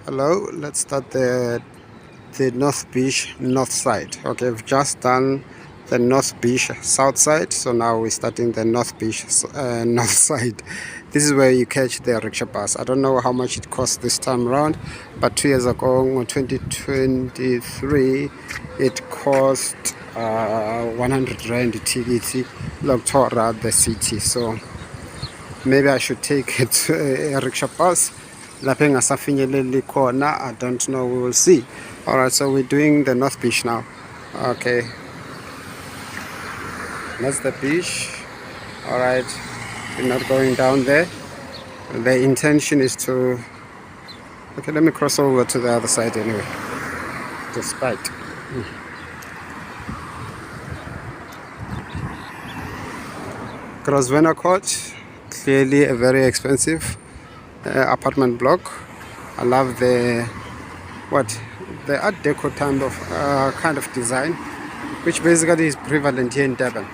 Hello, let's start the North Beach north side. Okay, we've just done the North Beach south side, so now we're starting the North Beach north side. This is where you catch the rickshaw bus. I don't know how much it cost this time around, but 2 years ago, in 2023, it cost 100 rand ticket around the city. So maybe I should take it a rickshaw bus. I don't know, we will see. Alright, so we're doing the North Beach now. Okay, that's the beach. Alright, we're not going down there. The intention is to... Okay, let me cross over to the other side anyway, despite. Grosvenor Court, clearly a very expensive apartment block. I love the Art Deco kind of design, which basically is prevalent here in Durban.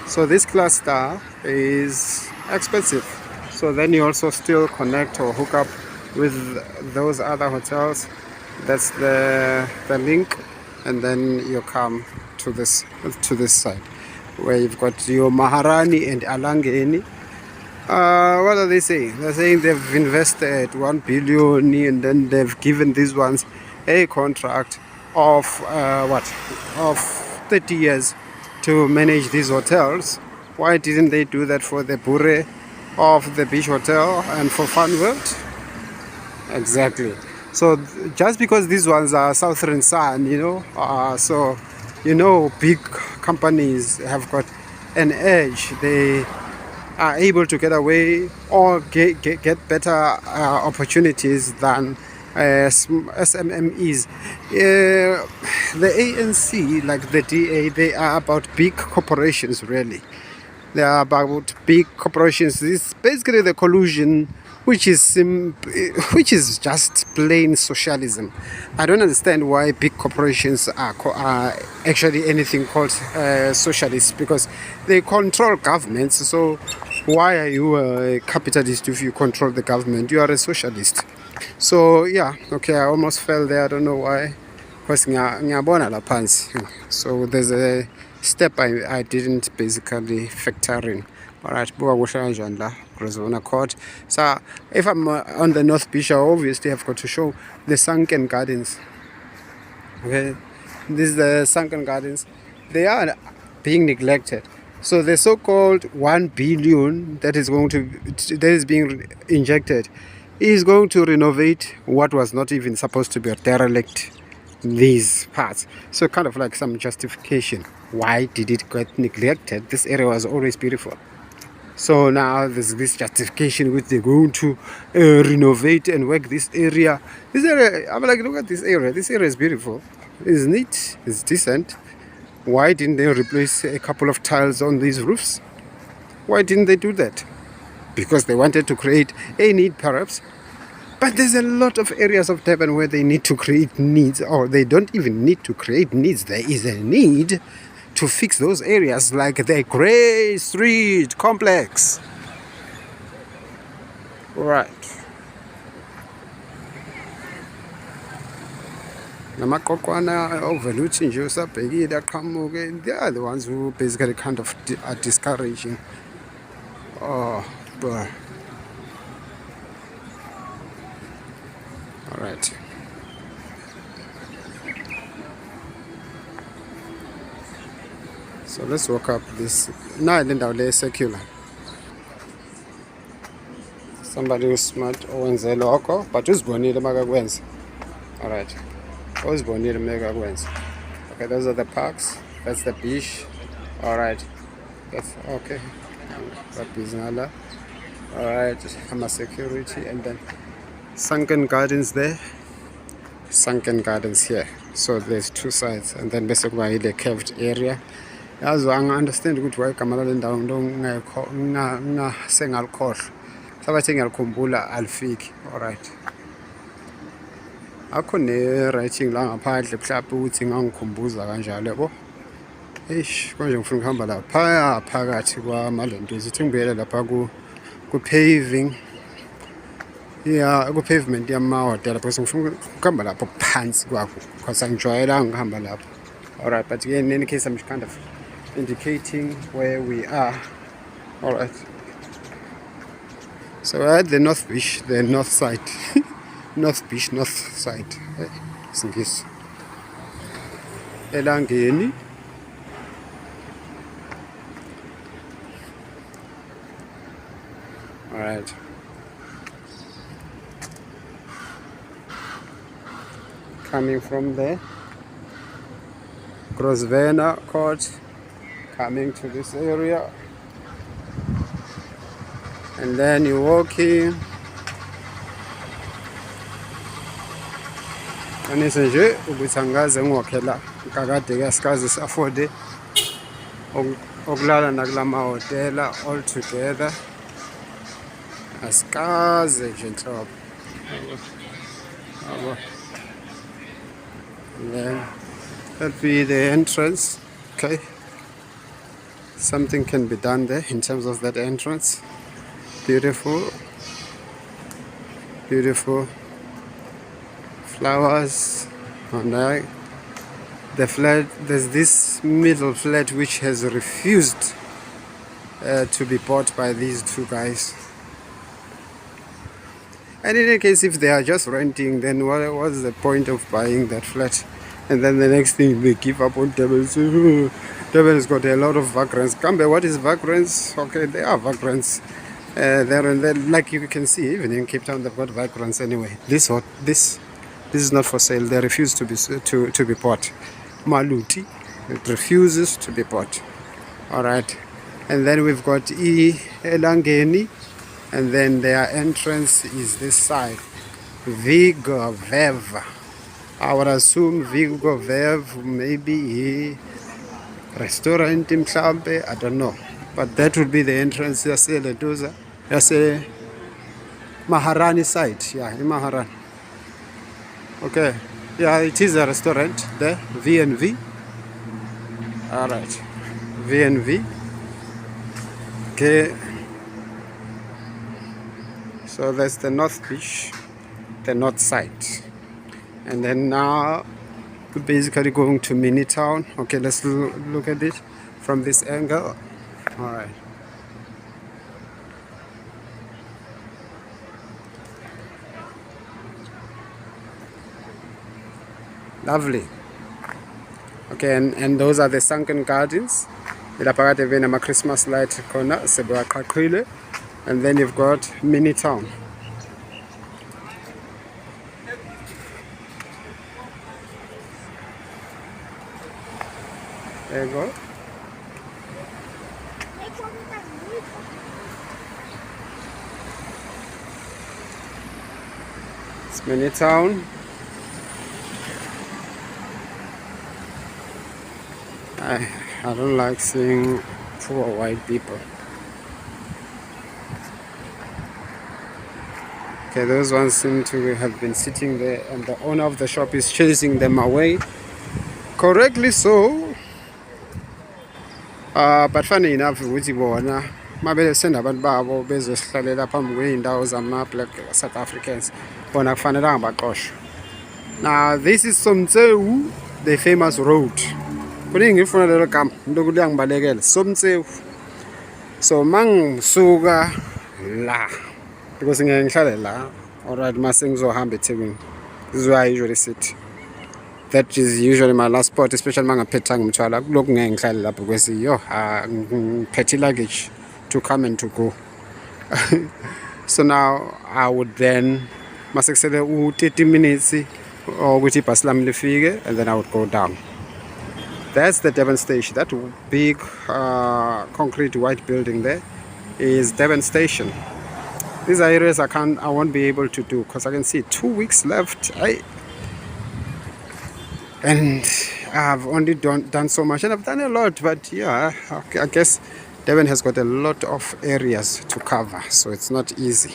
So this cluster is expensive. So then you also still connect or hook up with those other hotels. That's the link, and then you come to this side where you've got your Maharani and Alangeni. What are they saying? They're saying they've invested 1 billion and then they've given these ones a contract of of 30 years to manage these hotels. Why didn't they do that for the Berea of the Beach Hotel and for Fun World? Exactly. So just because these ones are Southern Sun, so big companies have got an edge. They are able to get away or get better opportunities than SMMEs. The ANC, like the DA, they are about big corporations, really. They are about big corporations. This is basically the collusion, which is just plain socialism. I don't understand why big corporations are actually anything called socialists, because they control governments. So why are you a capitalist if you control the government? You are a socialist. So yeah, okay, I almost fell there. I don't know why. Because so there's a step I didn't basically factor in. Alright, Grosvenor Court. So if I'm on the North Beach, I obviously have got to show the sunken gardens. Okay, this is the sunken gardens. They are being neglected. So the so-called 1 billion that is being injected is going to renovate what was not even supposed to be derelict, these parts. So kind of like some justification. Why did it get neglected? This area was always beautiful. So now there's this justification which they're going to renovate and work this area. This area, I'm like, look at this area. This area is beautiful. It's neat. It's decent. Why didn't they replace a couple of tiles on these roofs? Why didn't they do that? Because they wanted to create a need, perhaps. But there's a lot of areas of Durban where they need to create needs, or they don't even need to create needs. There is a need to fix those areas, like the Grey Street complex. Right. Namakokwana overlooking Joseph Peggy, they are the ones who basically kind of are discouraging. Oh, boy. All right. So let's walk up this. Now I think I'll secular. Somebody who's smart owns a local, but who's born in the Magagwens. All right. Who's born in the Magagwens? Okay, those are the parks. That's the beach. All right. That's okay. All right. I'm a security, and then sunken gardens there. Sunken gardens here. So there's two sides, and then basically the curved area. As I understand ukuthi why igama lale ndawo sengalikhohlwa. Sabathi ngiyakhumbula alifiki. All right. Akho ne writing la ngaphandle mhlawumbe ukuthi ngangikhumbuza kanjalo yabo. Konje ngifuna ukuhamba lapha phakathi kwamalento. Zithi ngibuyele lapha ku paving. yeah, ku-pavement yamahhotela because ngifuna ukuhamba lapho phansi kwakho because angijwayelanga ukuhamba lapho. Alright, but in any case I'm kind of indicating where we are. Alright, so we're at the North Beach, the north side. North Beach, north side. Singisi elangeni. Alright, coming from there, Grosvenor Court, coming to this area, and then you're walking. Anise nje ukuthi angaze ngiwakhela kakade ke asikaze si-afford okulala nakula mahhotela all together, asikaze nje nhlobo. And then that'll be the entrance. Okay, something can be done there in terms of that entrance. Beautiful, beautiful flowers. And the flat, there's this middle flat which has refused to be bought by these two guys. And in any case, if they are just renting, then what's the point of buying that flat? And then the next thing they give up on Durban. So, Durban has got a lot of vagrants. Kambe, what is vagrants? Okay, they are vagrants there and there. Like you can see, even in Cape Town, they've got vagrants anyway. This is not for sale. They refuse to be bought. Maluti, it refuses to be bought. All right, and then we've got Elangeni. And then their entrance is this side, Vigo Vev. I would assume Vigo Vev maybe a restaurant in Mhlambe, I don't know. But that would be the entrance. Yase Leduza, Yase Maharani side. Yeah, in Maharani. Okay, yeah, it is a restaurant there, V&V. All right, V&V. Okay. So that's the North Beach, the north side. And then now we're basically going to Mini Town. Okay, let's look at it from this angle. All right. Lovely. Okay, and those are the sunken gardens. A Christmas light corner, and then you've got Mini Town. There you go. It's Mini Town. I don't like seeing poor white people. Okay, those ones seem to have been sitting there, and the owner of the shop is chasing them away. Correctly so. But funny enough, ukuthi bona mabele send abantu babo bezosihlalela phambi kweindawo zama-black South Africans, bona kufanelanga baxoshwe. Now this is Somtsewu, the famous road. Kuningi ngifuna lelo gama, into kuyangibalekela Somtsewu. So mangisuka la, because ngeke ngihlale la. Alright, mase ngizohamba eThekwini. This is where I usually sit. That is usually my last spot, especially mangaphethanga umthwalo. Kulokhu ngeke ngihlale lapho kwesi yo ngiphethe luggage to come and to go. So now I would then mase kusele u-30 minutes or ukuthi ibhasi lami lifike, and then I would go down. That's the Durban station. That big concrete white building there is Durban station. These are areas I won't be able to do because I can see 2 weeks left. And I've only done so much, and I've done a lot, but yeah, okay, I guess Durban has got a lot of areas to cover, so it's not easy.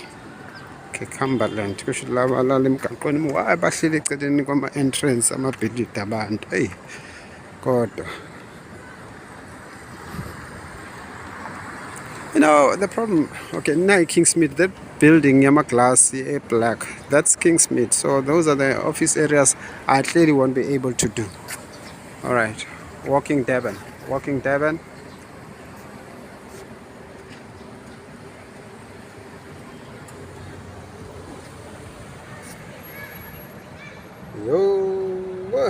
Okay, Cumberland. We should love emgaqweni. Why bahleli eceleni kwama entrance amabhilidi abantu. Hey, God. You know, the problem, okay, now Kingsmead, that building, Yama Glass, black, that's Kingsmead. So those are the office areas I clearly won't be able to do. All right, walking Devon, walking Devon. Yo,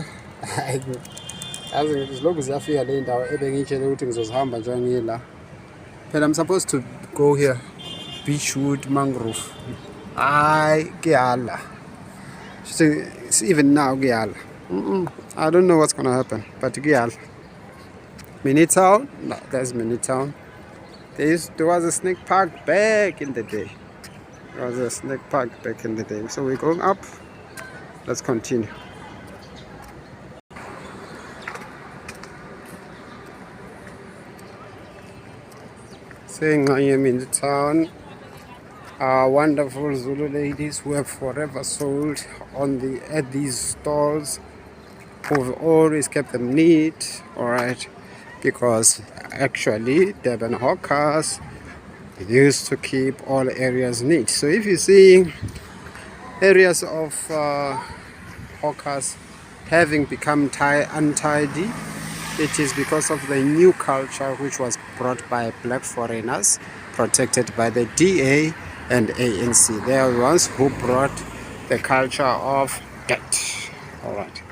as long as ziyafika le ndawo ebengitshele ukuthi ngizohamba njani la. But I'm supposed to go here, Beachwood Mangrove. Kuyala. So it's even now kuyala. I don't know what's gonna happen, but kuyala. Minitown? No, that's Minitown. There was a snake park back in the day. There was a snake park back in the day. So we're going up. Let's continue. Saying I am in the town. Wonderful Zulu ladies who have forever sold at these stalls, who've always kept them neat, alright, because actually Durban hawkers used to keep all areas neat. So if you see areas of hawkers having become untidy, it is because of the new culture which was brought by black foreigners, protected by the DA and ANC. They are the ones who brought the culture of debt. All right.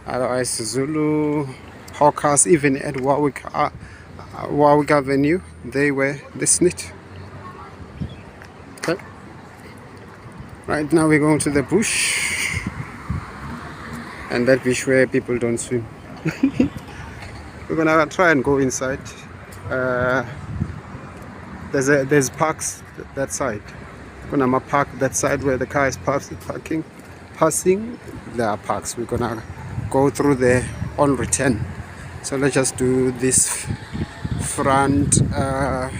Otherwise, Zulu hawkers, even at Warwick Avenue, they were this neat. Okay. Right now we're going to the bush, and that beach where people don't swim. We're gonna try and go inside. There's parks that side. Gonna park that side where the car is passing. There are parks. We're gonna go through there on return. So let's just do this front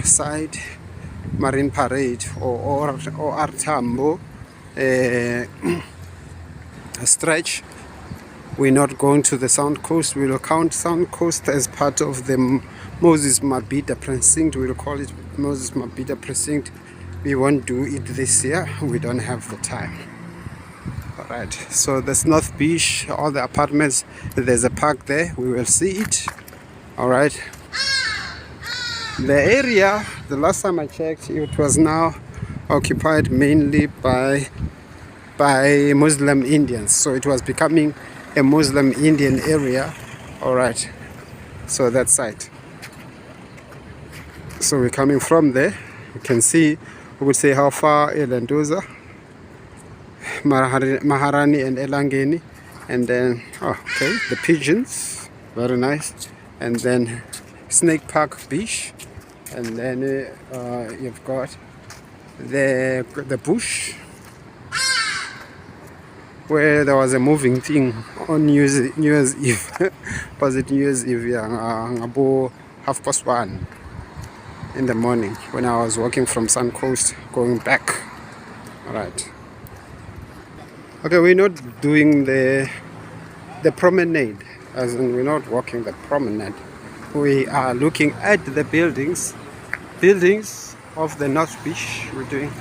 side, Marine Parade or Artambo stretch. We're not going to the Sound Coast. We will count Sound Coast as part of the Moses Mabhida precinct. We will call it Moses Mabhida precinct. We won't do it this year. We don't have the time. All right. So there's North Beach, all the apartments. There's a park there. We will see it. All right. The area, the last time I checked, it was now occupied mainly by Muslim Indians. So it was becoming a Muslim Indian area. All right, so that side. So we're coming from there. You can see, we would say how far Elandoza, Maharani and Elangeni, and then okay, the pigeons, very nice, and then Snake Park Beach, and then you've got the bush, where there was a moving thing on New Year's Eve. Was it New Year's Eve? Yeah, about 1:30 in the morning when I was walking from Sun Coast going back. All right. Okay, we're not doing the promenade, as in we're not walking the promenade. We are looking at the buildings of the North Beach. We're doing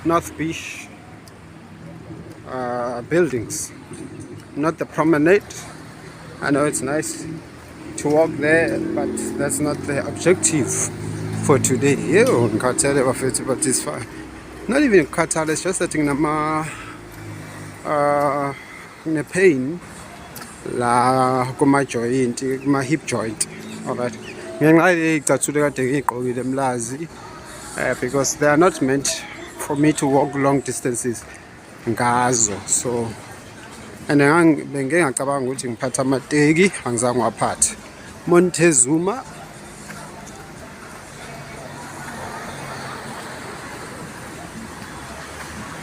North Beach buildings, not the promenade. I know it's nice to walk there, but that's not the objective for today. But it's fine. Not even Qatar, it's just that in a pain la kuma joint, my hip joint. Alright. Because they are not meant for me to walk long distances. So and bengeke ngacabanga ukuthi ngiphatha amateki, angizange waphatha. Montezuma,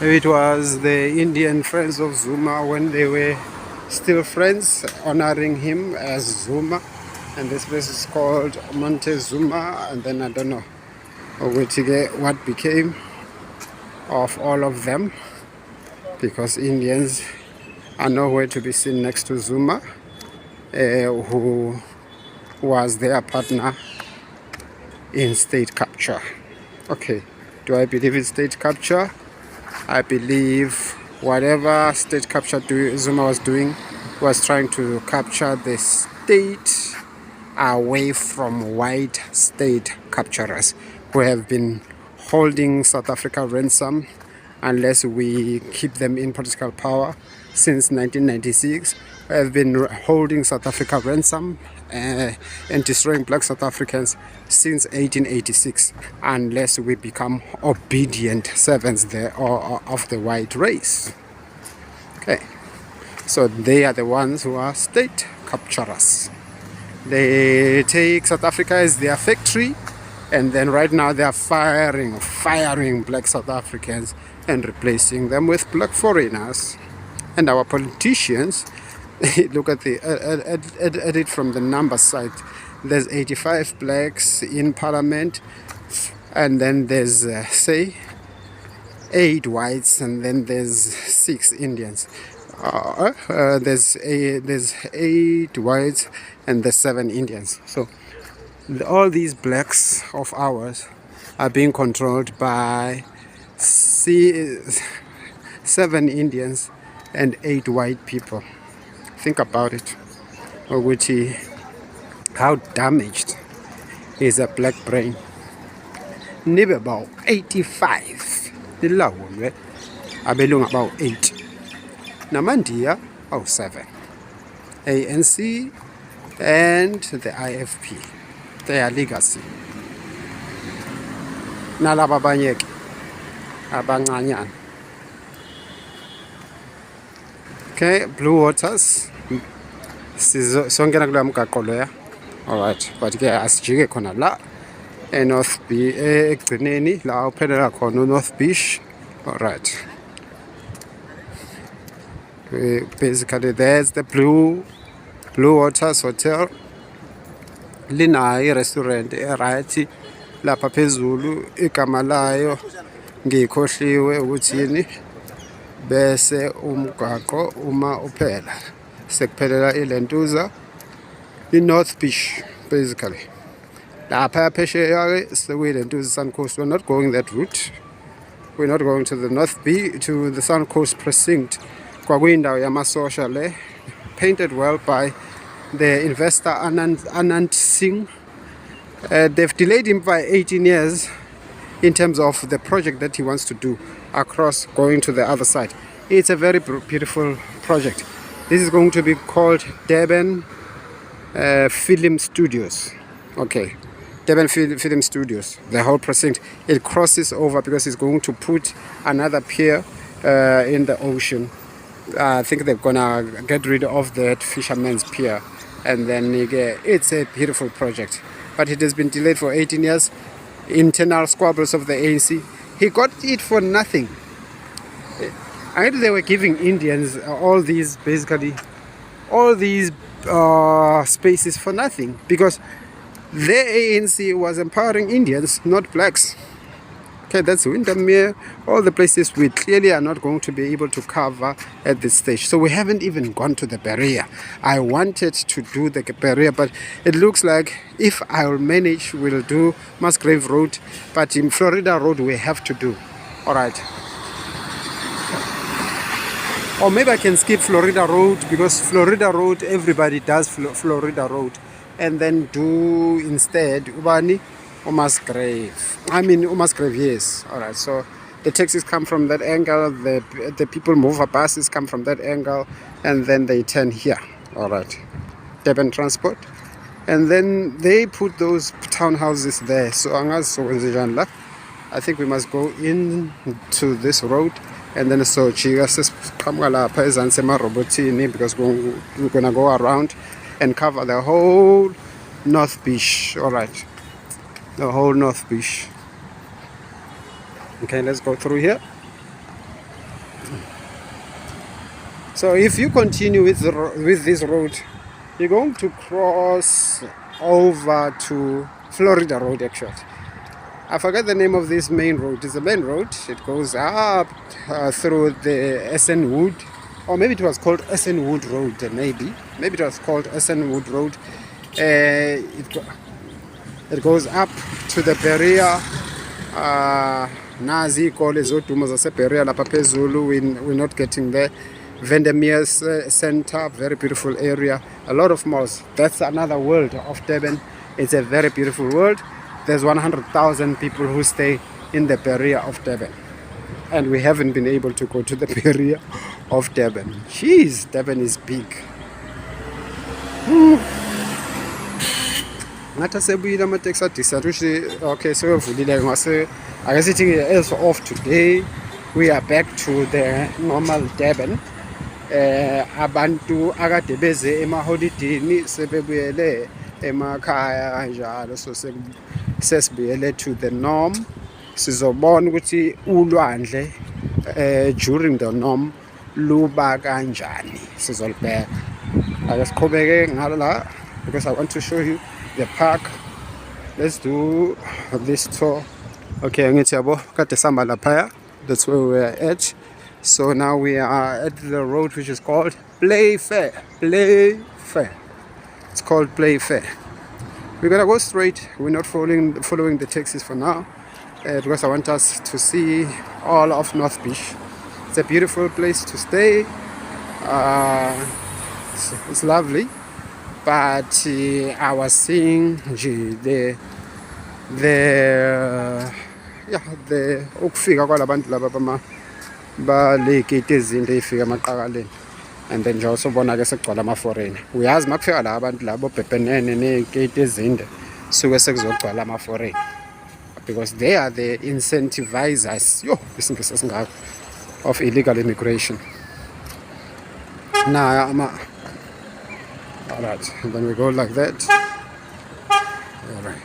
it was the Indian friends of Zuma when they were still friends, honoring him as Zuma, and this place is called Montezuma. And then I don't know what became of all of them, because Indians are nowhere to be seen next to Zuma, who was their partner in state capture. Okay, do I believe it's state capture? I believe whatever state capture Zuma was doing was trying to capture the state away from white state capturers who have been holding South Africa ransom unless we keep them in political power since 1996. We have been holding South Africa ransom and destroying black South Africans since 1886 unless we become obedient servants there or of the white race. Okay, so they are the ones who are state capturers. They take South Africa as their factory, and then right now they are firing black South Africans and replacing them with black foreigners. And our politicians, look at it from the number side. There's 85 blacks in parliament, and then there's say 8 whites, and then there's 6 Indians. There's 8 whites and there's 7 Indians. So all these blacks of ours are being controlled by 7 Indians and 8 white people. Think about it. How damaged is a black brain? Maybe about 85. Nilawulwe abelungu about 8. Namandia 7. ANC and the IFP, their legacy. Nalaba banyeke abancanyana. Okay, Blue Waters. Songena kula mgaqo loya. Alright, but ke asijike khona la North Beach egcineni la uphelela khona North Beach. Alright. Basically there's the Blue Waters Hotel. Linayo restaurant right lapha phezulu, igama layo ngikhohliwe ukuthini, bese umgaqo uma uphela sekuphelela ilentuza North Beach. Basically lapha phesheya ke sekuyilentuza Sun Coast. We're not going that route. We're not going to the North Beach, to the Sun Coast precinct. Kwakuyindawo yamasosha le, painted well by the investor Anand Singh. They've delayed him by 18 years in terms of the project that he wants to do across going to the other side. It's a very beautiful project. This is going to be called Durban Film Studios. Okay, Durban Film Studios, the whole precinct. It crosses over because it's going to put another pier in the ocean. I think they're gonna get rid of that fisherman's pier, and then it's a beautiful project. But it has been delayed for 18 years. Internal squabbles of the ANC. He got it for nothing. I think they were giving Indians all these spaces for nothing because the ANC was empowering Indians, not blacks. Okay, that's Windermere, all the places we clearly are not going to be able to cover at this stage. So we haven't even gone to the Berea. I wanted to do the Berea, but it looks like if I'll manage, we'll do Musgrave Road, but in Florida Road we have to do. All right. Or maybe I can skip Florida Road because Florida Road, everybody does Florida Road, and then do instead Ubani Musgrave. Musgrave, yes. All right. So the taxis come from that angle. The people mover buses come from that angle, and then they turn here. All right. Durban Transport, and then they put those townhouses there. So I think we must go into this road, and then so because we're gonna go around and cover the whole North Beach. All right. The whole North Beach. Okay, let's go through here. So if you continue with this road, you're going to cross over to Florida Road. Actually, I forgot the name of this main road. It's a main road. It goes up through the SN Wood, or maybe it was called SN Wood Road. Maybe it was called SN Wood Road. It goes up to the Berea nazi iy'kole zodumo zaseBerea lapha phezulu. We're not getting there. Vandermeer Center, very beautiful area. A lot of malls. That's another world of Durban. It's a very beautiful world. There's 100,000 people who stay in the Berea of Durban, and we haven't been able to go to the Berea of Durban. Jeez, Durban is big. Ngathi sebuyile amateksi adisant ushi. Okay, sewevulile ngase ake sithi as of today we are back to the normal Durban. Abantu akade beze emaholidini sebebuyele emakhaya kanjalo, so sesibuyele to the norm. Sizobona ukuthi ulwandle during the norm luba kanjani, sizolibheka. Ake siqhubeke ngala because I want to show you the park. Let's do this tour. Okay, angithi yabo kade samba lapha. That's where we are at. So now we are at the road which is called Playfair. Playfair. It's called Playfair. We're gonna go straight. We're not following the taxis for now because I want us to see all of North Beach. It's a beautiful place to stay. It's lovely, but I was seeing the ukufika kwalabantu laba balekete izinto ey'fika emaqakaleni, and then nje usobona ke sekugcwala ama-foreigner. Uyazi uma kufika la abantu labo bhebhenene ney'keti ezinde suke sekuzogcwala ama-foreigner because they are the incentivizers isingisi esingako of illegal immigration. Alright, and then we go like that. Alright.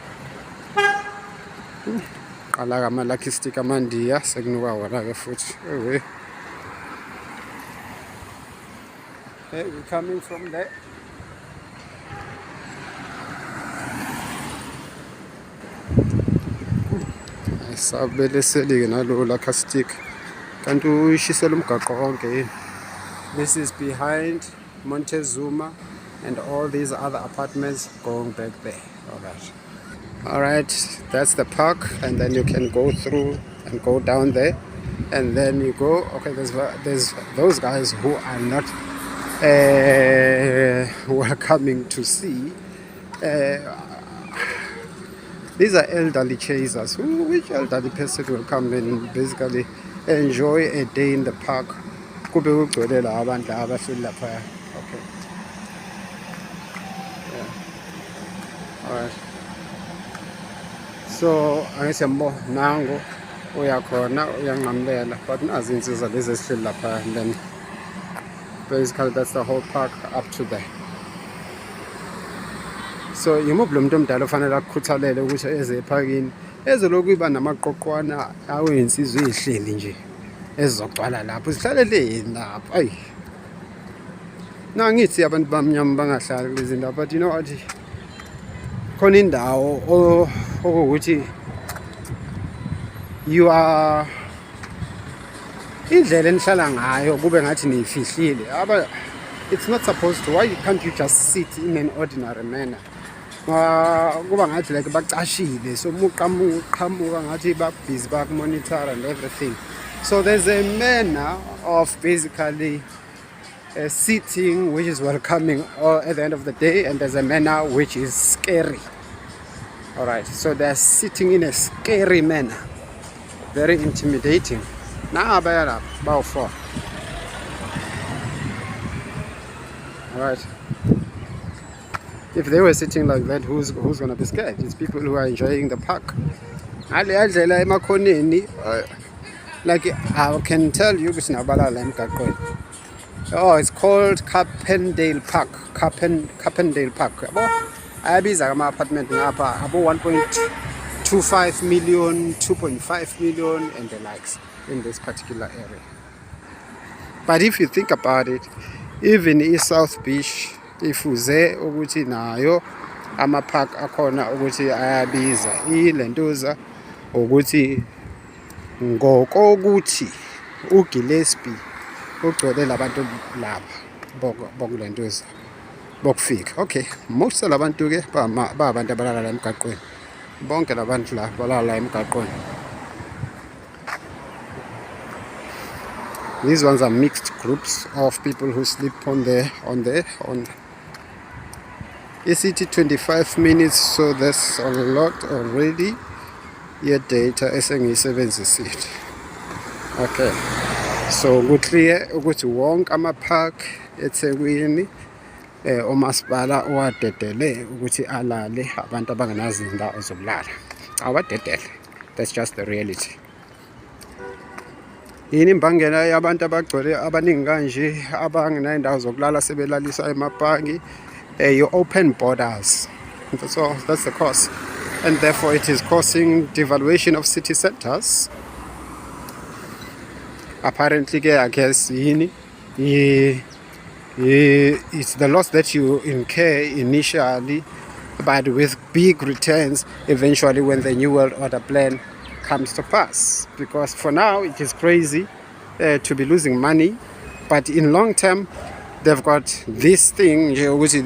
Qala ama-lucky stick amandiya sekunuka wona ke futhi. Hey, we're coming from there. Sabeleseli-ke nalo lucky stick. Kanti uyishisela umgaqo konke. This is behind Montezuma and all these other apartments going back there. Alright, that's the park, and then you can go through and go down there, and then you go. Okay, there's those guys who are not who are coming to see. These are elderly chasers. Which elderly person will come and basically enjoy a day in the park? Okay. Yeah. Alright. So angisembo nango uyakhona uyanqamlela, but nazi insizwa lezi esihleli lapha, and then basically that's the whole park up to there. So yimuphi lo muntu omdala ofanele akukhuthalele ukuthi eze ephakini ezelokhu iba namaqoqwana awensizwe ezihleli nje ezizogcwala lapho zihlaleleni lapho. Ayi nangithi abantu bamnyama bangahlali kulezi ndawo, but you know what, khona indawo ukuthi you are indlela enihlala ngayo kube ngathi niyifihlile. It's not supposed to. Why can't you just sit in an ordinary manner? Kuba ngathi like bacashile, so muqhamuka ngathi busy monitor and everything. So there's a manner of basically sitting which is welcoming at the end of the day, and there's a manner which is scary. Alright, so they're sitting in a scary manner, very intimidating. Now about 4. Alright, if they were sitting like that, who's gonna be scared? It's people who are enjoying the park. Like I can tell you, oh, it's called Carpendale Park. Carpendale Park. Ayabiza ama apartment ngapha abo 1.25 million, 2.5 million and the likes in this particular area. But if you think about it, even in South Beach, if uze ukuthi nayo ama park akhona ukuthi ayabiza, ilentuza ukuthi ngokokuthi uGillespie ugcwele labantu laba bokulentuza bokufika. Okay, most labantu ke ba abantu abalala la emgaqweni, bonke labantu la balala la emgaqweni. These ones are mixed groups of people who sleep on the city. 25 minutes, so that's a lot already. Yet data esengiyisebenzisile. Okay, so kuclear ukuthi wonke ama-park eThekwini umasipala owadedele ukuthi alale abantu abangenazo izindawo zokulala. Awadedele, that's just the reality. Yini imbangela yabantu abagcwele abaningi kanje abangenayo indawo zokulala sebelalisa emapaki? You open borders, so that's the cause, and therefore it is causing devaluation of city centers. Apparently, I guess it's the loss that you incur initially, but with big returns eventually when the New World Order plan comes to pass. Because for now it is crazy to be losing money, but in long term they've got this thing which is,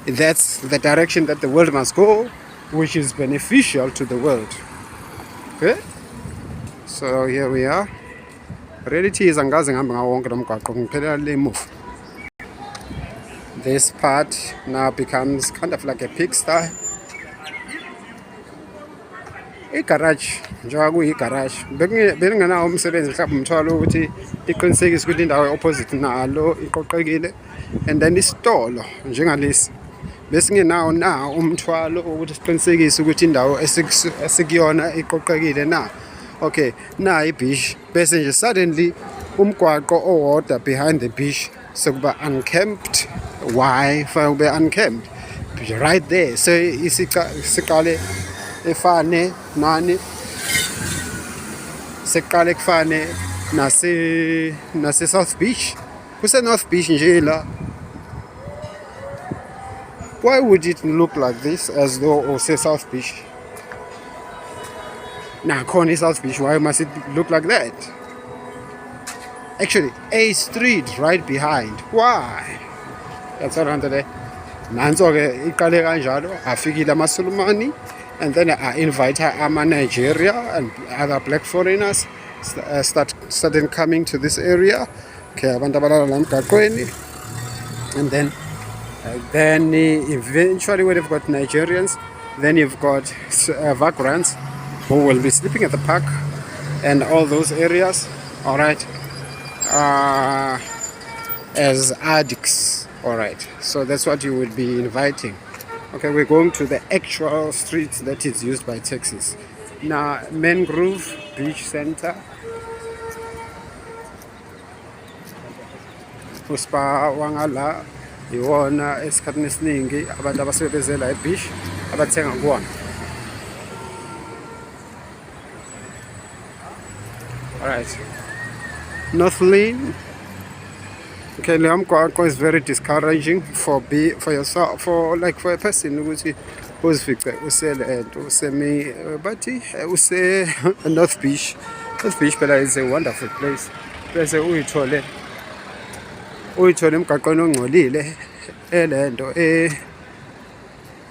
that's the direction that the world must go, which is beneficial to the world. Okay, so here we are. Reality is move. This part now becomes kind of like a pigsty. Garage, njengoba garage. Bengingenawo umsebenzi mhlawumbe umthwalo ukuthi iqinisekise ukuthi indawo opposite nalo iqoqekile, and then isitolo njengalesi besingenawo na umthwalo ukuthi siqinisekise ukuthi indawo esikuyona iqoqekile na. Okay, na ibeach bese nje suddenly umgwaqo owodwa behind the beach sokuba uncamped. Why ube uncamped right there? So isiqale efane nani seqale kufane nase South Beach, kuse North Beach nje la. Why would it look like this as though or say South Beach? Now Connie South Beach, why must it look like that? Actually a street right behind. Why? That's around there. Nanzo ke iqale kanjalo afikile amaSulumani, and then I invite Nigeria and other black foreigners started coming to this area. Okay, abantu abalala la emgaqweni, and then eventually when you've got Nigerians, then you've got vagrants who will be sleeping at the park and all those areas, all right, as addicts. All right, so that's what you would be inviting. Okay, we're going to the actual streets that is used by taxis. Now, Mangrove Beach Center. Uspa wangala iwona esikhathini esiningi abantu abasebenzela ebeach abathenga kuwona. All right, North Lane. Okay, Leamkwako is very discouraging for yourself, for a person who's fixed. But North Beach. North Beach is a wonderful place. There's a uyithole emgaqweni ongcolile elento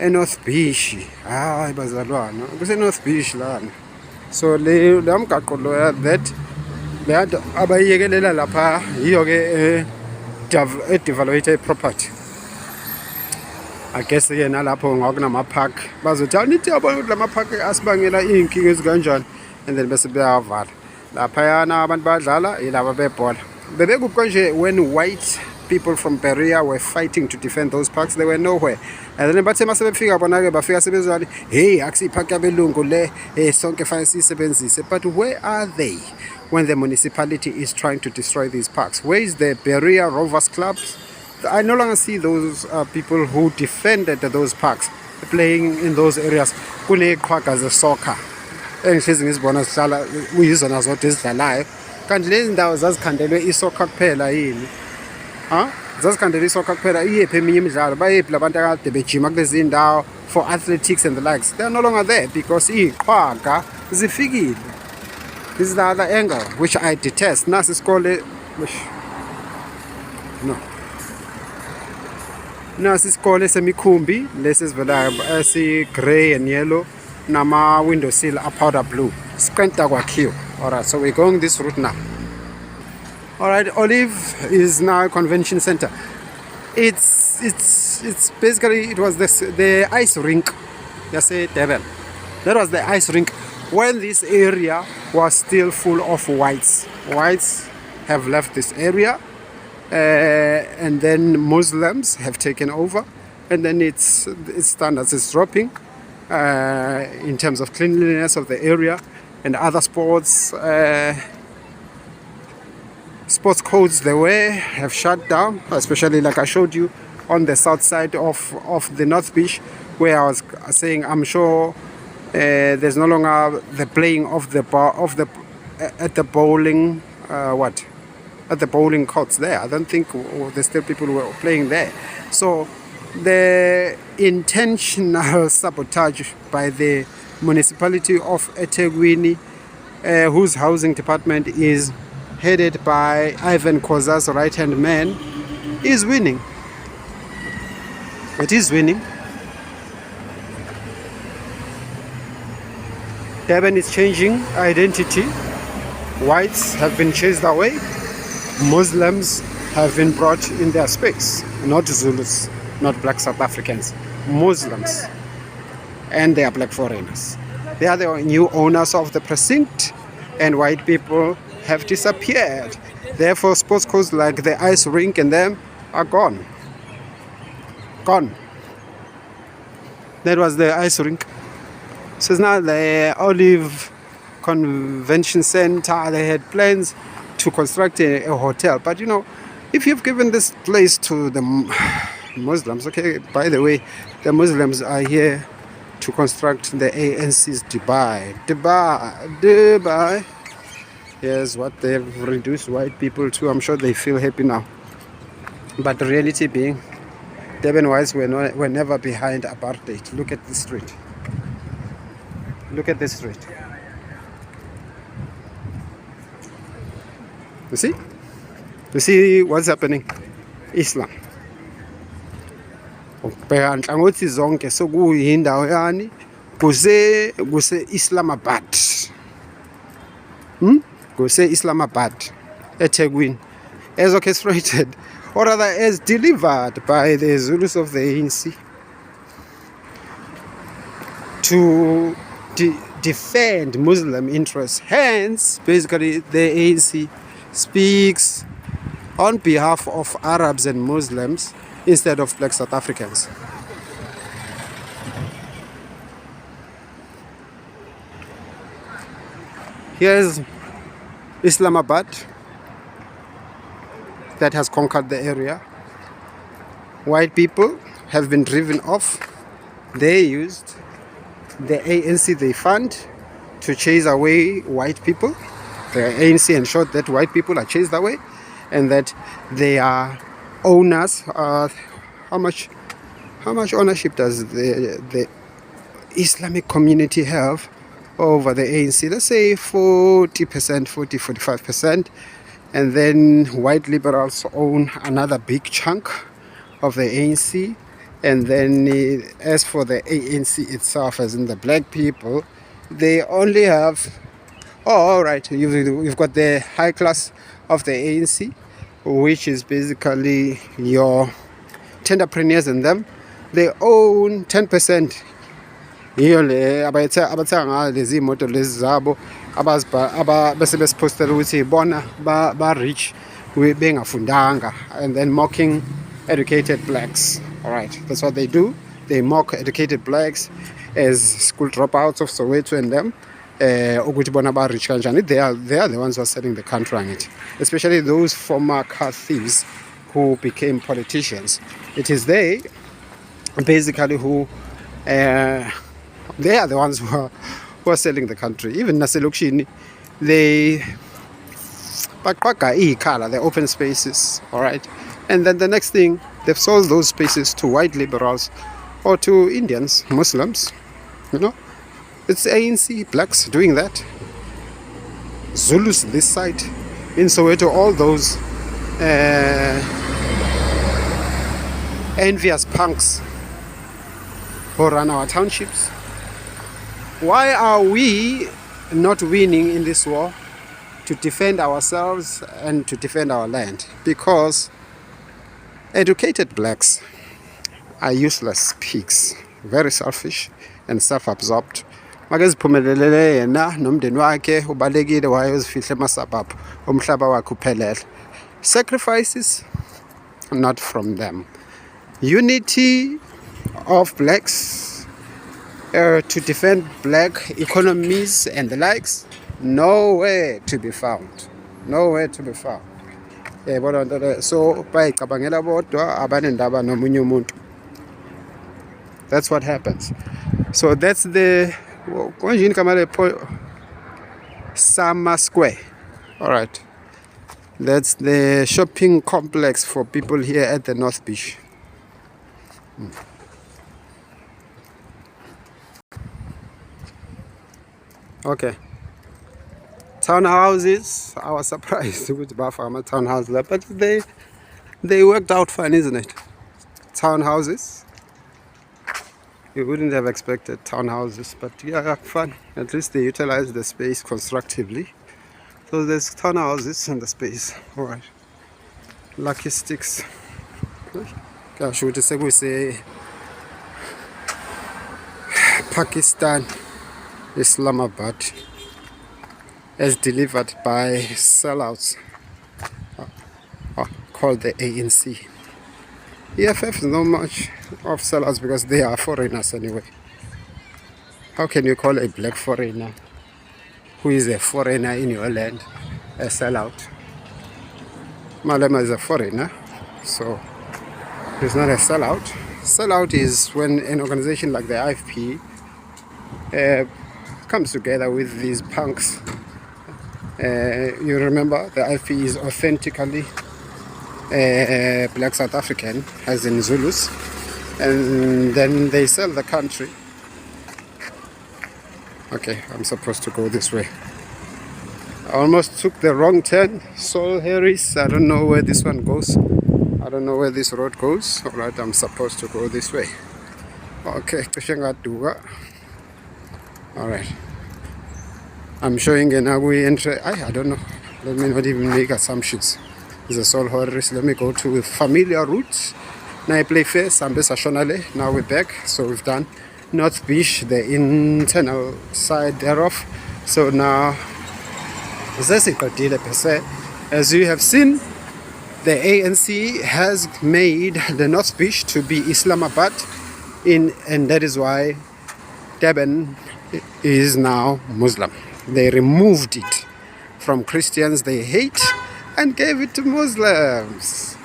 North Beach. Hayi bazalwana, kuse North Beach lana. So le mgaqo lo that leyanto abayiyekelela lapha yiyo ke devaluated property. I guess yena lapho ngokunama-park bazothi anithi yabona ukuthi lama-park asibangela iy'nkinga ezikanjani, and then bese beyavala laphayana abantu badlala yilaba bebhola. Bebekuphi konje when white people from Berea were fighting to defend those parks, they were nowhere. And then bathe mase befika bona ke bafika sebezwani, hey akusiyi-park yabelungu le, sonke fanele siyisebenzise. But where are they when the municipality is trying to destroy these parks? Where is the Berea Rovers clubs? I no longer see those people who defended those parks playing in those areas. Kuneqhaga ze-soccer engihlezi ngizibona zihlala kuyizona zodwa ezidlalayo, kanti lezi ndawo zazikhandelwe isoccer kuphela yini? Zazikhandelwe isoccer kuphela, iyephi eminye imidlalo? Bayephi labantu akade bejima kulezi ndawo for athletics and the likes? They are no longer there because iqhaga zifikile. This is the other angle which I detest. Nasi isikole nasi isikole semikhumbi lesi sivelayo esi-grey and yellow nama-window sill are powder blue. Siqenta kwakhiwa. Alright, so we're going this route now. All right, Olive is now a convention center. It's basically, it was the ice rink. Just say Devon. That was the ice rink when this area was still full of whites. Whites have left this area, and then Muslims have taken over, and then its standards is dropping in terms of cleanliness of the area, and other sports codes they were have shut down, especially like I showed you on the south side of the North Beach, where I was saying I'm sure there's no longer the playing of the at the bowling at the bowling courts there. I don't think there's still people who were playing there. So the intentional sabotage by the municipality of eThekwini, whose housing department is headed by Ivan Khoza's right-hand man, is winning. It is winning. Durban is changing identity. Whites have been chased away. Muslims have been brought in their space. Not Zulus, not black South Africans. Muslims. And they are black foreigners. They are the new owners of the precinct, and white people have disappeared. Therefore, sports codes like the ice rink and them are gone. Gone. That was the ice rink. So it's now the Olive Convention Center. They had plans to construct a hotel. But you know, if you've given this place to the Muslims, okay, by the way, the Muslims are here to construct the ANC's Dubai. Here's what they've reduced white people to. I'm sure they feel happy now. But the reality being, Durban whites were never behind apartheid. Look at the street. Look at this street. You see? You see what's happening? Islam. Ukubheka nhlangothi zonke sokuyindawo yani kuse Islamabad. Kuse Islamabad eThekwini, as orchestrated or rather as delivered by the Zulus of the ANC to defend Muslim interests. Hence, basically, the ANC speaks on behalf of Arabs and Muslims instead of black South Africans. Here's Islamabad that has conquered the area. White people have been driven off. They used the ANC they fund to chase away white people. The ANC ensured that white people are chased away and that they are owners. How much ownership does the Islamic community have over the ANC? Let's say 45%, and then white liberals own another big chunk of the ANC. And then as for the ANC itself, as in the black people, they only have, all right, you've got the high class of the ANC, which is basically your entrepreneurs and them. They own 10%. Yiyo le abathenga lezi imoto lezi zabo bese besipostela ukuthi bona ba rich bengafundanga, and then mocking educated blacks. All right, that's what they do. They mock educated blacks as school dropouts of Soweto and them. Ukuthi bona ba rich kanjani. They are the ones who are selling the country on it, especially those former car thieves who became politicians. It is they basically who they are the ones who are selling the country. Even naselokishini, they they open spaces, all right, and then the next thing, they've sold those spaces to white liberals or to Indians, Muslims. You know, it's ANC blacks doing that. Zulus this side, in Soweto, all those envious punks who run our townships. Why are we not winning in this war? To to defend ourselves and to defend our land, because educated blacks are useless pigs, very selfish and self-absorbed. Makaziphumelelele yena nomndeni wakhe ubalekile wayozifihla emasabhabhu omhlaba wakhe uphelele. Sacrifices not from them. Unity of blacks to defend black economies and the likes, nowhere to be found. Nowhere to be found. So bayicabangela bodwa abanendaba nomunye umuntu. That's what happens. So that's the Summer Square. All right. That's the shopping complex for people here at the North Beach. Okay. Townhouses. I was surprised with Bafama townhouses, but they worked out fine, isn't it? Townhouses. You wouldn't have expected townhouses, but yeah, fun. At least they utilize the space constructively. So there's townhouses in the space. All right. Lucky sticks. Gosh, we say Pakistan, Islamabad, as delivered by sellouts called the ANC. EFF is not much of sellouts because they are foreigners anyway. How can you call a black foreigner who is a foreigner in your land a sellout? Malema is a foreigner, so he's not a sellout. Sellout is when an organization like the IFP comes together with these punks. You remember the IFP is authentically black South African, as in Zulus, and then they sell the country. Okay, I'm supposed to go this way. I almost took the wrong turn. Sol Harris, I don't know where this one goes. I don't know where this road goes. Alright, I'm supposed to go this way. Okay, alright. I'm showing an Agui entry. I don't know. Let me not even make assumptions. It's a Sol Harris. Let me go to familiar routes. Now I play fair, Sambesa Shonale. Now we're back. So we've done North Beach, the internal side thereof. So now, as you have seen, the ANC has made the North Beach to be Islamabad, and that is why Durban is now Muslim. They removed it from Christians they hate and gave it to Muslims.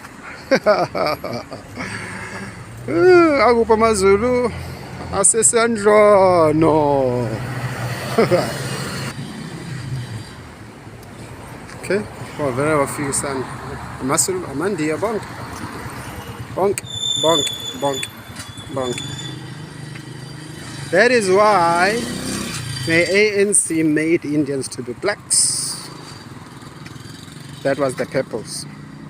Akupa Mazulu asesandlo no. Okay, well, very well few son. Masul Amandia bonk. Bonk, bonk, bonk, bonk. That is why the ANC made Indians to be blacks. That was the purpose.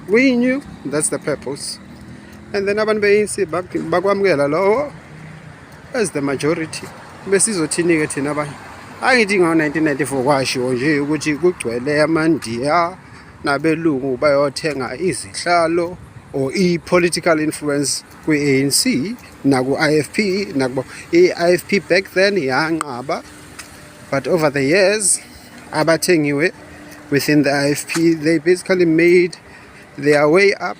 We knew that's the purpose. And then abantu be-ANC bakwamukela lowo as the majority. Besizothini-ke thina abanye. Angithi ngo-1994 kwashiwo nje ukuthi kugcwele amandiya nabelungu bayothenga izihlalo or i-political influence kwi-ANC naku-IFP. I-IFP back then yanqaba, but over the years abathengiwe within the IFP, they basically made their way up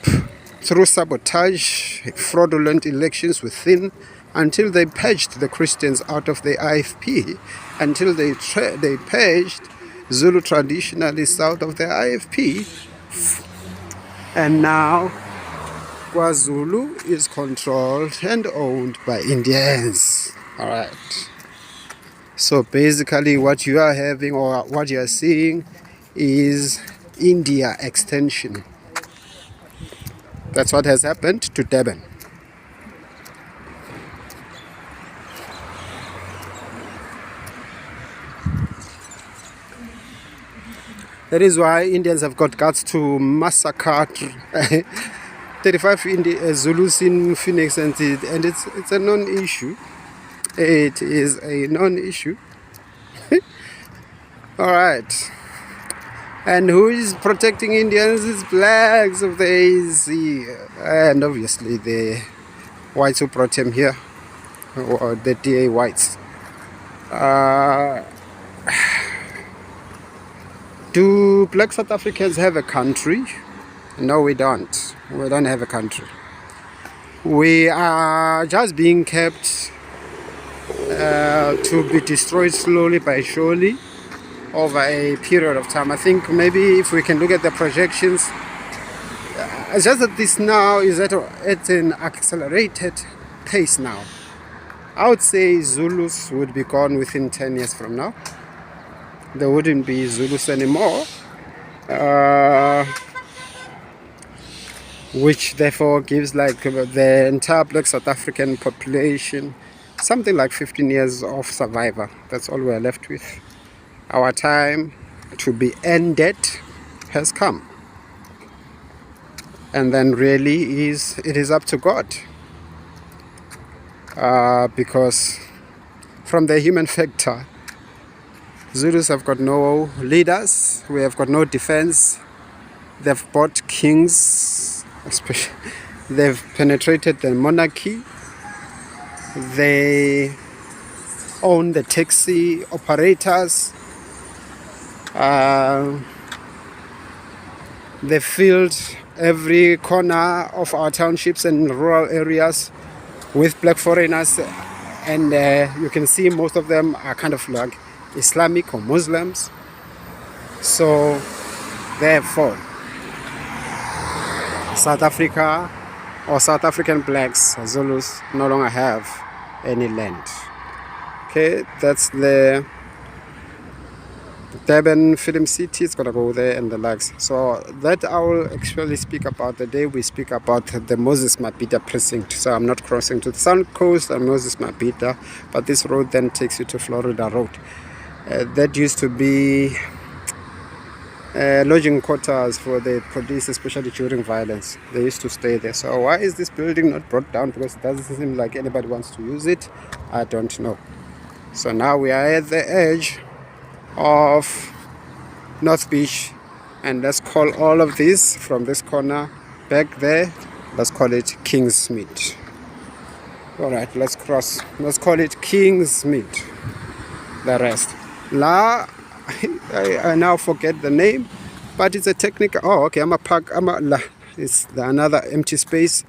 through sabotage, fraudulent elections within, until they purged the Christians out of the IFP, until they purged Zulu traditionalists out of the IFP. And now KwaZulu is controlled and owned by Indians. All right. So basically what you are having, or what you are seeing, is India extension. That's what has happened to Durban. That is why Indians have got guts to massacre 35 Zulus in Phoenix, and it's a non-issue. It is a non-issue. All right. And who is protecting Indians? It's blacks of the AC. And obviously the whites who brought him here, or the DA whites. Do black South Africans have a country? No, we don't. We don't have a country. We are just being kept to be destroyed slowly by surely over a period of time. I think maybe if we can look at the projections, it's just that this now is at an accelerated pace now. I would say Zulus would be gone within 10 years from now. There wouldn't be Zulus anymore, which therefore gives like the entire black South African population something like 15 years of survivor. That's all we're left with. Our time to be ended has come, and then really it is up to God, because from the human factor, Zulus have got no leaders, we have got no defense. They've bought kings, especially they've penetrated the monarchy, they own the taxi operators, they filled every corner of our townships and rural areas with black foreigners, and you can see most of them are kind of like Islamic or Muslims. So therefore South Africa or South African blacks, Zulus, no longer have any land. Okay, that's the Durban Film City. It's gonna go there and the likes. So that I will actually speak about the day we speak about the Moses Mabhida precinct. So I'm not crossing to the South Coast and Moses Mabhida, but this road then takes you to Florida Road. That used to be lodging quarters for the police, especially during violence. They used to stay there. So why is this building not brought down? Because it doesn't seem like anybody wants to use it. I don't know. So now we are at the edge of North Beach, and let's call all of this from this corner back there, let's call it Kingsmead. All right, let's cross, let's call it Kingsmead. The rest la I now forget the name, but it's a technical, oh okay, it's another empty space.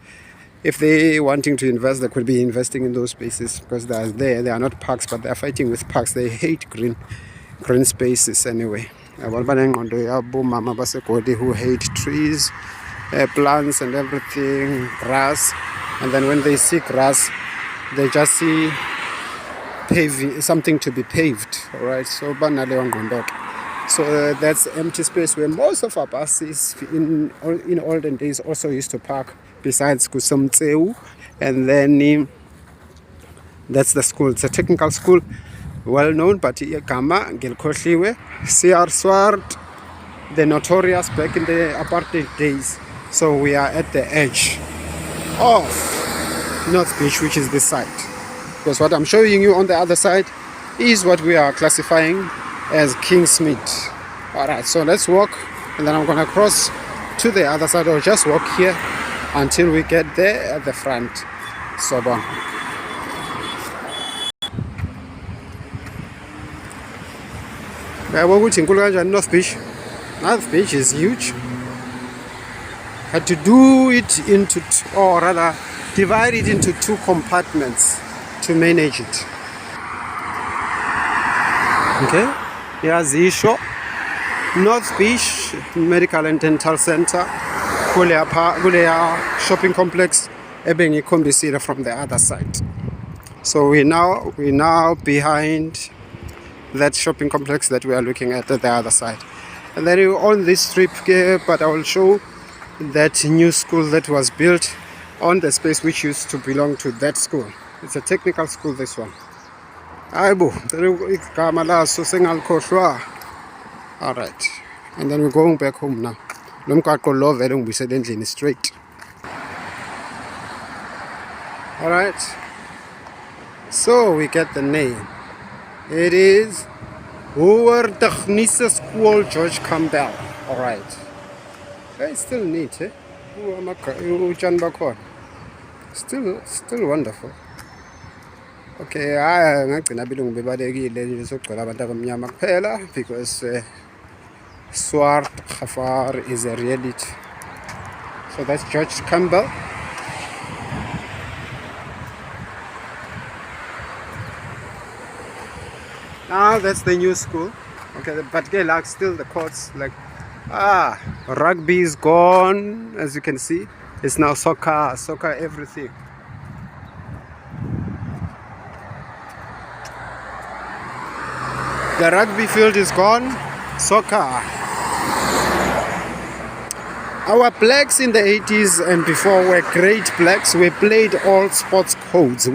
If they wanting to invest, they could be investing in those spaces, because they are not parks, but they are fighting with parks. They hate green spaces anyway. Who hate trees, plants and everything, grass, and then when they see grass, they just see paving, something to be paved. All right, so that's empty space where most of our buses in olden days also used to park, besides Kusumtseu, and then that's the school. It's a technical school, well known, but Gama Gelkoshiwe, CR Swart, the notorious back in the apartheid days. So we are at the edge of North Beach, which is this side. Because what I'm showing you on the other side is what we are classifying as Kingsmead. Alright, so let's walk, and then I'm gonna cross to the other side, or just walk here until we get there at the front. So bon. North Beach. North Beach is huge. Had to do it into, or rather divide it into two compartments to manage it. Okay, here's the issue. North Beach Medical and Dental Center, Kulea shopping complex, Ebengi Kombisira from the other side. So we now behind that shopping complex that we are looking at the other side. And then on this strip here, but I will show that new school that was built on the space which used to belong to that school. It's a technical school, this one. Alright, and then we're going back home now. Straight. Alright, so we get the name. It is Hoër Tegnische School George Campbell. All right. It's still neat, eh? Utshani bakhona. Still wonderful. Okay, ngagcina abelungu bebalekile nje sokugcwala abantu abamnyama kuphela because Swart Khafar is a reality. So that's George Campbell. Now that's the new school. Okay, but like still the courts like rugby is gone, as you can see. It's now soccer everything. The rugby field is gone, soccer. Our blacks in the 80s and before were great blacks. We played all sports codes.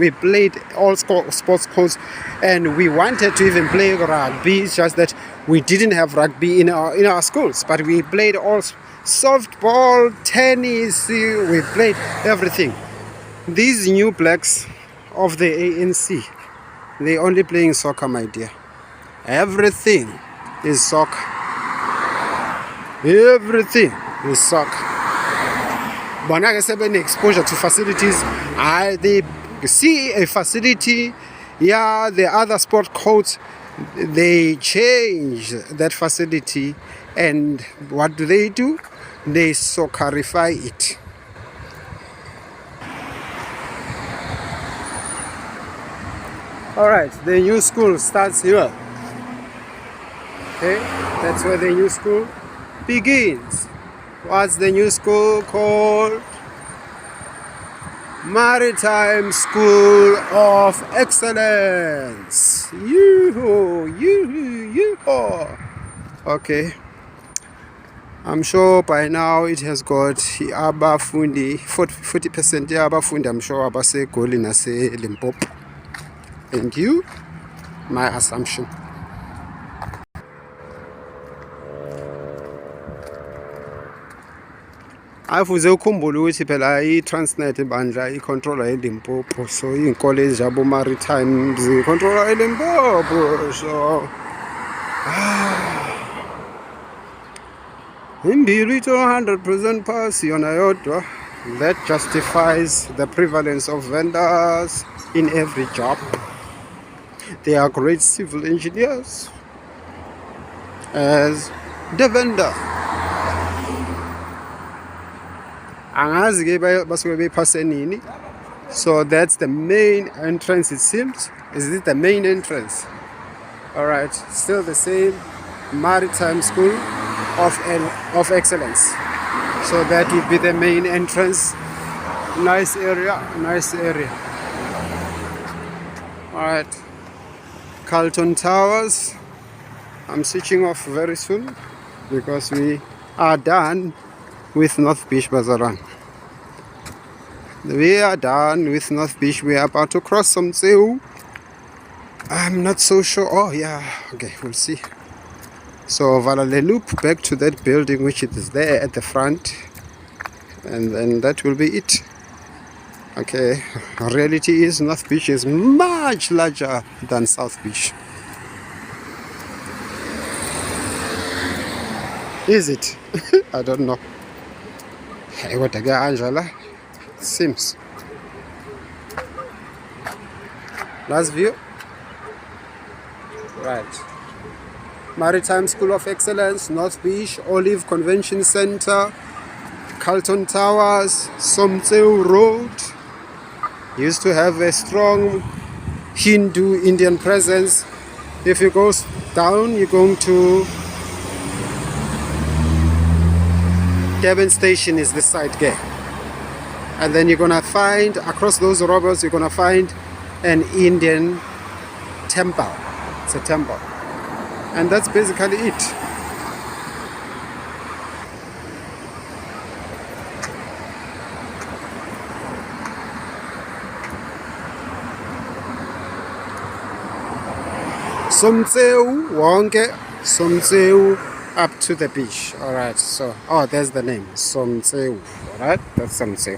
And we wanted to even play rugby. It's just that we didn't have rugby in our schools. But we played all softball, tennis. We played everything. These new blacks of the ANC, they only playing soccer, my dear. Everything is soccer. Everything is soccer. But now they exposure to facilities. They see a facility, the other sport codes, they change that facility, and what do? They soccerify it. All right, the new school starts here. Okay, that's where the new school begins. What's the new school called? Maritime School of Excellence. Yoo-hoo. Okay. I'm sure by now it has got abafundi 40% abafundi. I'm sure abasegoli nase Limpopo. And you, my assumption. Afuze ukhumbule ukuthi phela i-Transnet bandla icontroller eLimpopo, so iy'nkole ezabo maritime zicontroller eLimpopo, so imbili ito 100% pass yona yodwa. That justifies the prevalence of vendors in every job. They are great civil engineers as the vendor. So that's the main entrance, it seems. Is it the main entrance? All right, still the same Maritime School of Excellence. So that would be the main entrance. Nice area. All right, Carlton Towers. I'm switching off very soon because we are done with North Beach Bazaran. We are done with North Beach. We are about to cross some Seu. I'm not so sure. Oh yeah, okay, we'll see. So Valale loop back to that building which it is there at the front, and then that will be it. Okay, reality is North Beach is much larger than South Beach. Is it? I don't know. Hey, what again, Angela? Seems. Last view. Right. Maritime School of Excellence, North Beach, Olive Convention Center, Carlton Towers, Somtseu Road. Used to have a strong Hindu Indian presence. If you go down, you're going to Durban Station is this side there. And then you're gonna find across those rovers, you're gonna find an Indian temple. It's a temple. And that's basically it. Somtseu wonke, Somtseu up to the beach. All right, so there's the name, Somtseu. All right, that's Somtseu.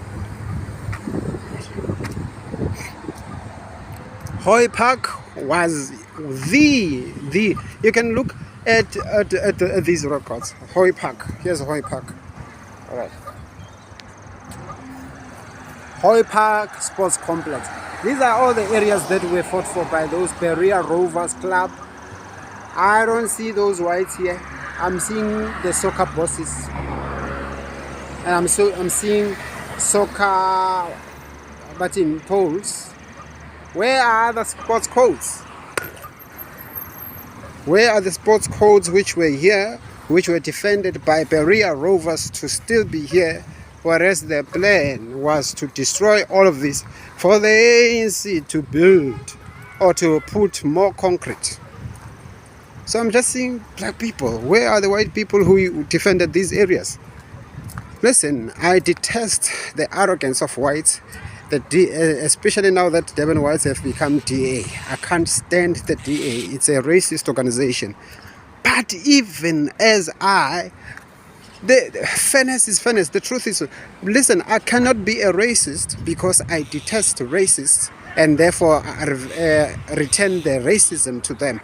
Hoy Park was the you can look at these records. Hoy Park. Here's Hoy Park. All right. Hoy Park Sports Complex. These are all the areas that were fought for by those Berea Rovers Club. I don't see those whites here. I'm seeing the soccer bosses, and I'm seeing soccer button poles. Where are the sports codes? Where are the sports codes which were here, which were defended by Berea Rovers to still be here, whereas the plan was to destroy all of this for the ANC to build or to put more concrete? So I'm just seeing black people. Where are the white people who defended these areas? Listen, I detest the arrogance of whites, especially now that Durban whites have become DA. I can't stand the DA. It's a racist organization. But even as the fairness is fairness. The truth is, listen, I cannot be a racist because I detest racists and therefore I return the racism to them.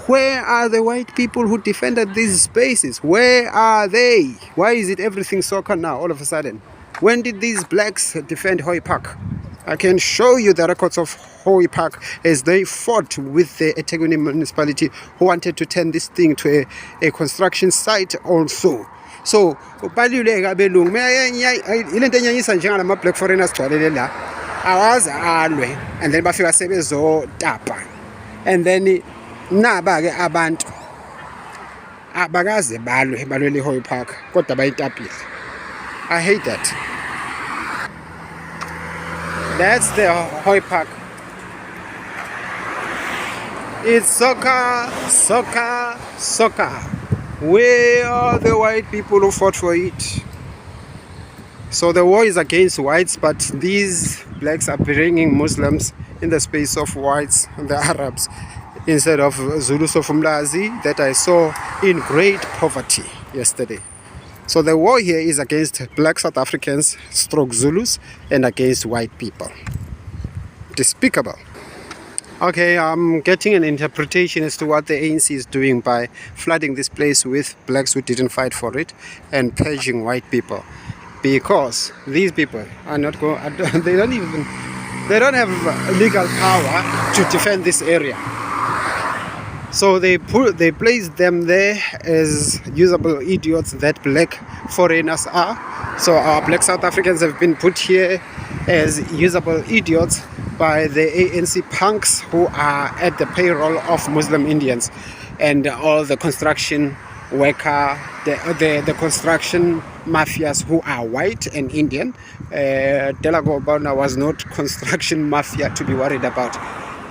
Where are the white people who defended these spaces? Where are they? Why is it everything soccer now all of a sudden? When did these blacks defend Hoy Park? I can show you the records of Hoy Park as they fought with the eThekwini municipality who wanted to turn this thing to a construction site also. So, baluleka belungu ilento enyanyisa njengalama black foreigners gcwalele la awazi alwe and then bafika sebezotapa and then naba ke abantu abakaze balwele Hoy Park kodwa bayitapile. I hate that. That's the Hoy Park. It's soccer, soccer, soccer. Where are the white people who fought for it? So the war is against whites, but these blacks are bringing Muslims in the space of whites and the Arabs instead of Zulus of Umlazi that I saw in great poverty yesterday. So the war here is against black South Africans, stroke Zulus, and against white people. Despicable. Okay, I'm getting an interpretation as to what the ANC is doing by flooding this place with blacks who didn't fight for it and purging white people. Because these people are not going, they don't have legal power to defend this area. So they placed them there as usable idiots that black foreigners are. So our black South Africans have been put here as usable idiots by the ANC punks who are at the payroll of Muslim Indians and all the construction worker, the construction mafias who are white and Indian. Delago Obana was not construction mafia to be worried about.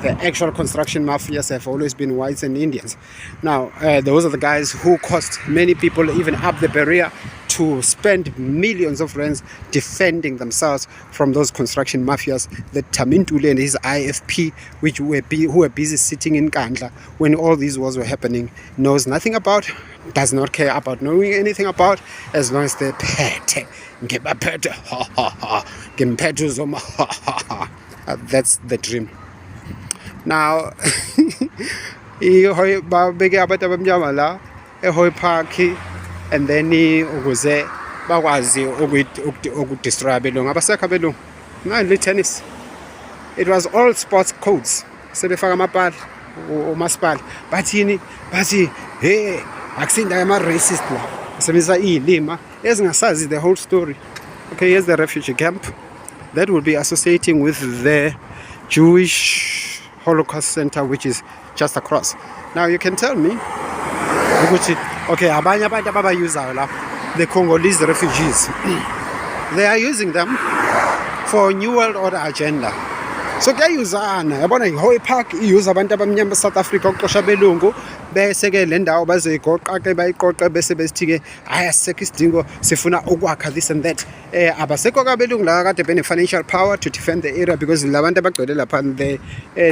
The actual construction mafias have always been whites and Indians. Now, those are the guys who cost many people, even up the Berea, to spend millions of rands defending themselves from those construction mafias that Tamintule and his IFP, who were busy sitting in Kandla when all these wars were happening, knows nothing about, does not care about knowing anything about, as long as they're pete. That's the dream. Now, babeke abantu abamnyama la eHoy Park and then ukuze bakwazi ukudestroy abelungu abasekho abelungu ngani tennis. It was all sports codes sebefaka amapala umasipala bathini bathi hey akusinda ama racist la sebenzisa ilima ezingasazi the whole story. Okay, here's the refugee camp that will be associating with the Jewish Holocaust Center, which is just across. Now you can tell me, okay, the Congolese refugees, they are using them for a New World Order agenda. So kuyayuzana yabona iHoy Park iyuza abantu abamnyama South Africa ukuqosha belungu bese ke le ndawo bazoyigoqa ke bayiqoqa bese besithike ayasekho isidingo sifuna ukwakha this and that. Abasekho kabelungu la kade bene financial power to defend the area because labantu abagcwele lapha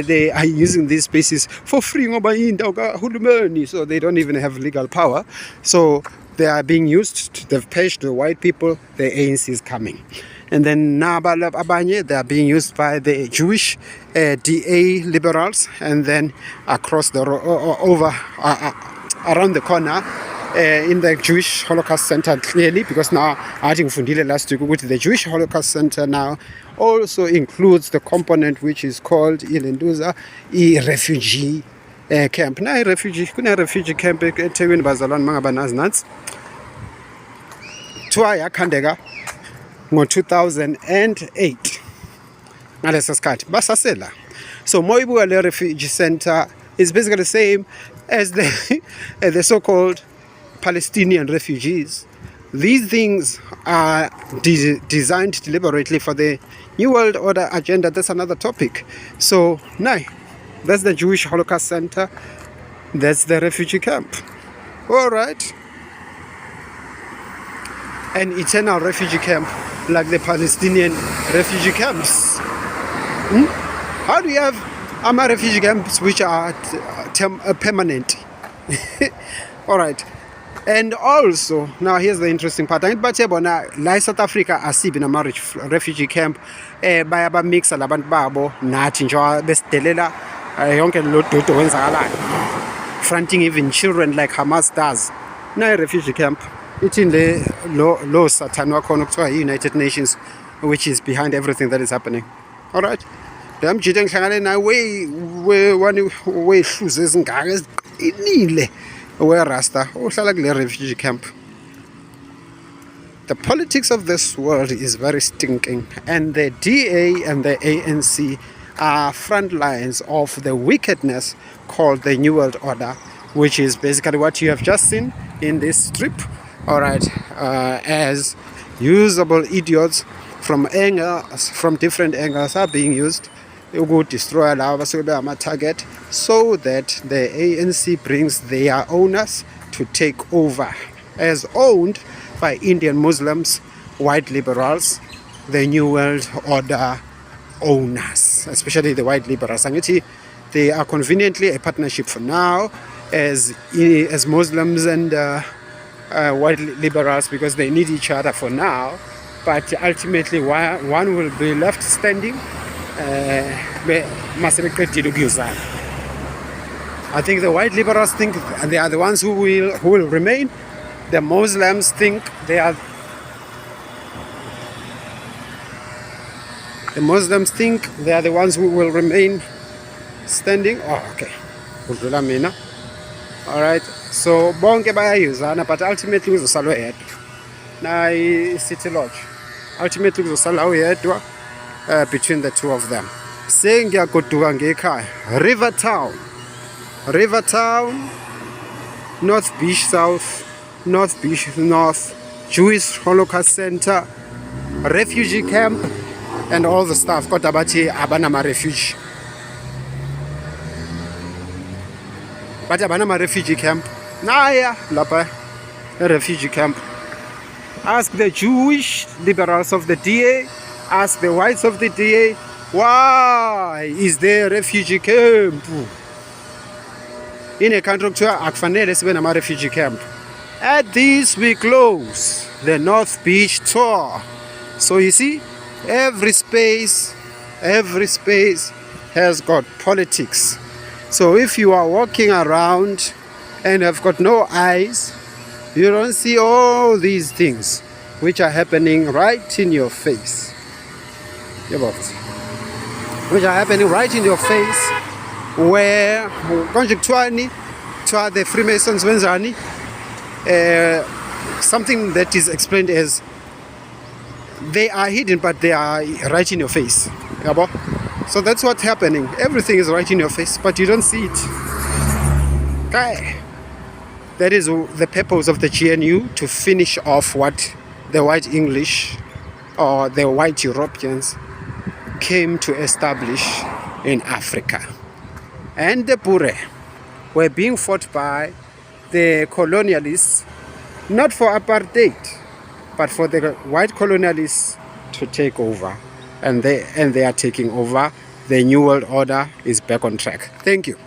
they are using these spaces for free ngoba indawo kahulumeni, so they don't even have legal power. So they are being used, they've paged the white people, the ANC is coming. And then Nabalab Abanye, they are being used by the Jewish DA liberals, and then across the over around the corner in the Jewish Holocaust Center, clearly, because now I think Fundile last week with the Jewish Holocaust Center now also includes the component which is called Ilenduza refugee camp. Now refugee camp eThekwini bazalwane mangaba nazi nansi kuthiwa yakhandeka ngo-2008 ngaleso sikhathi basasela. So moibuka le refugee center is basically the same as the so-called Palestinian refugees. These things are designed deliberately for the New World Order agenda. That's another topic. So now, that's the Jewish Holocaust Center. That's the refugee camp. All right. An eternal refugee camp like the Palestinian refugee camps. How do you have refugee camps which are permanent? All right. And also, now here's the interesting part. But South Africa asibi na refugee camp bayaba mixa labantu babo nathi nje besidelela yonke lo dodo wenzakalayo, fronting even children like Hamas does. Na refugee camp ithi lo satan wakhona kuthiwa United Nations, which is behind everything that is happening. All right. Ndamjide ngihlangane naye we hluze ezingaka ezinile where Rasta uhlala kule refugee camp. The politics of this world is very stinking, and the DA and the ANC are front lines of the wickedness called the New World Order, which is basically what you have just seen in this strip. All right, as usable idiots from different angles are being used to destroy our target, so that the ANC brings their owners to take over, as owned by Indian Muslims, white liberals, the New World Order owners, especially the white liberals. They are conveniently a partnership for now, as Muslims and white liberals, because they need each other for now, but ultimately one will be left standing. I think the white liberals think they are the ones who will remain. The Muslims think they are. The Muslims think they are the ones who will remain standing. Oh, okay. All right. So bonke bayayuzana, but ultimately uzosala yedwa. Na City Lodge. Ultimately uzosala yedwa. Between the two of them. Sengiyagoduka ngekhaya. River Town, North Beach South, North Beach North, Jewish Holocaust Center, refugee camp, and all the stuff. Kodwa bathi abanama refugee. Bathi abanama refugee camp. Naya lapha a refugee camp. Ask the Jewish liberals of the DA. Ask the whites of the DA, why is there a refugee camp? In a country akufanele sibe nama refugee camp. At this we close the North Beach tour. So you see, every space has got politics. So if you are walking around and have got no eyes, you don't see all these things which are happening right in your face. Which are happening right in your face, where the Freemasons wenzani, something that is explained as they are hidden but they are right in your face. So that's what's happening. Everything is right in your face but you don't see it. Okay. That is the purpose of the GNU, to finish off what the white English or the white Europeans came to establish in Africa. And the Boere were being fought by the colonialists, not for apartheid, but for the white colonialists to take over. And they are taking over. The New World Order is back on track. Thank you.